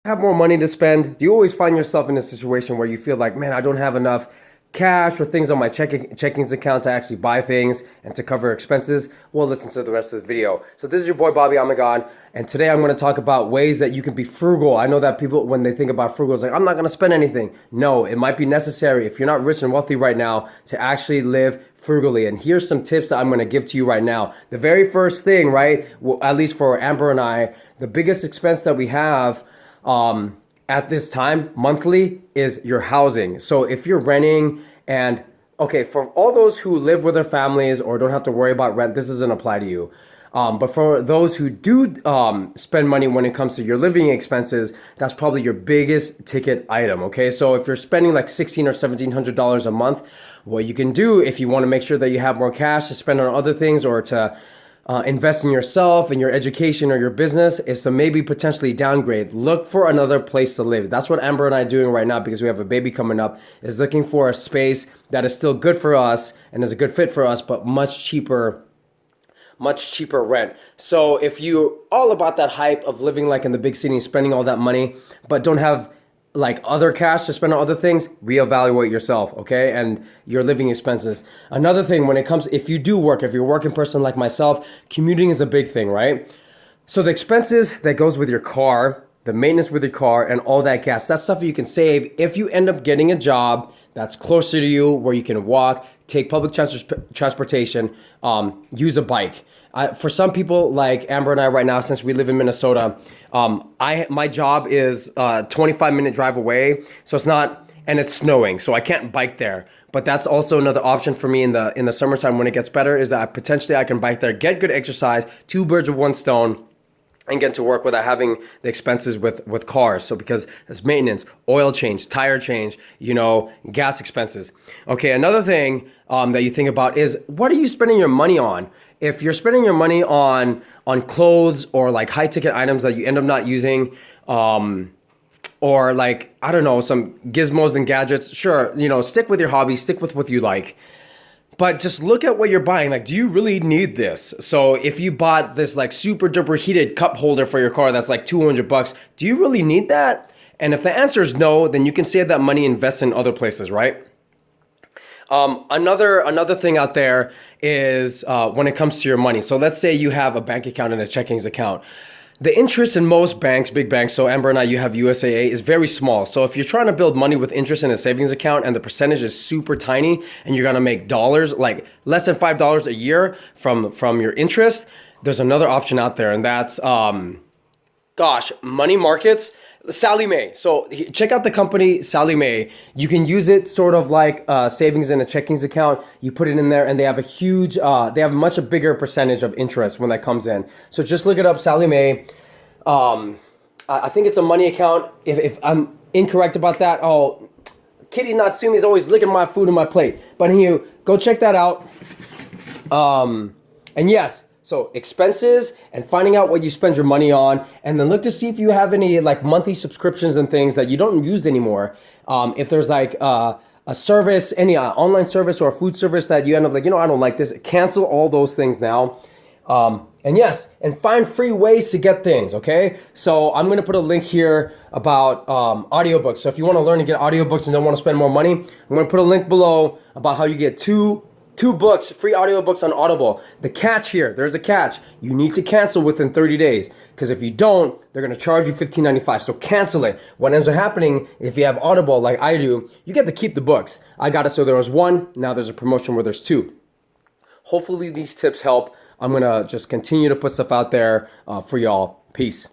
have more money to spend? Do you always find yourself in a situation where you feel like, man, I don't have enough cash or things on my checkings account to actually buy things and to cover expenses? Well, listen to the rest of this video. So this is your boy Bobby Amagon, and today I'm going to talk about ways that you can be frugal. I know that people, when they think about frugal, it's like, I'm not going to spend anything. No, it might be necessary if you're not rich and wealthy right now to actually live frugally. And here's some tips that I'm going to give to you right now. The very first thing, right, well, at least for Amber and I, the biggest expense that we have at this time monthly is your housing. So if you're renting, and okay, for all those who live with their families or don't have to worry about rent, this doesn't apply to you. But for those who do spend money when it comes to your living expenses, that's probably your biggest ticket item. Okay, so if you're spending like $1,600 or $1,700 a month, what you can do if you want to make sure that you have more cash to spend on other things or to invest in yourself and your education or your business is to maybe potentially downgrade. Look for another place to live. That's what Amber and I are doing right now because we have a baby coming up, is looking for a space that is still good for us and is a good fit for us, but much cheaper rent. So if you're all about that hype of living like in the big city and spending all that money, but don't have like other cash to spend on other things, reevaluate yourself, okay? And your living expenses. Another thing, when it comes, if you do work, if you're a working person like myself, commuting is a big thing, right? So the expenses that goes with your car, the maintenance with your car, and all that gas, that's stuff you can save if you end up getting a job that's closer to you where you can walk, take public transportation, use a bike. For some people like Amber and I right now, since we live in Minnesota, my job is a 25-minute drive away, so it's not, and it's snowing, so I can't bike there. But that's also another option for me in the summertime when it gets better, is that potentially I can bike there, get good exercise, two birds with one stone, and get to work without having the expenses with cars. So because there's maintenance, oil change, tire change, gas expenses. Okay, another thing that you think about is, what are you spending your money on? If you're spending your money on clothes or like high ticket items that you end up not using, or like, I don't know, some gizmos and gadgets, sure, stick with your hobby, stick with what you like. But just look at what you're buying. Like, do you really need this? So if you bought this like super duper heated cup holder for your car that's like $200, do you really need that? And if the answer is no, then you can save that money, invest in other places, right? Another thing out there is when it comes to your money. So let's say you have a bank account and a checkings account. The interest in most banks, big banks, so Amber and I, you have USAA, is very small. So if you're trying to build money with interest in a savings account and the percentage is super tiny and you're gonna make dollars, like less than $5 a year from your interest, there's another option out there, and that's, money markets. Sallie Mae. So check out the company Sallie Mae. You can use it sort of like savings in a checkings account. You put it in there and they have they have much a bigger percentage of interest when that comes in. So just look it up, Sallie Mae. I think it's a money account. If I'm incorrect about that, Kitty Natsumi is always licking my food on my plate. But anyway, go check that out. And yes, so expenses and finding out what you spend your money on, and then look to see if you have any like monthly subscriptions and things that you don't use anymore. If there's like a service, any online service or a food service that you end up like, I don't like this, cancel all those things now. And find free ways to get things, okay? So I'm gonna put a link here about audiobooks. So if you wanna learn to get audiobooks and don't wanna spend more money, I'm gonna put a link below about how you get two books, free audiobooks on Audible. The catch here, there's a catch. You need to cancel within 30 days because if you don't, they're gonna charge you $15.95. So cancel it. What ends up happening, if you have Audible like I do, you get to keep the books. I got it so there was one, now there's a promotion where there's two. Hopefully these tips help. I'm gonna just continue to put stuff out there for y'all. Peace.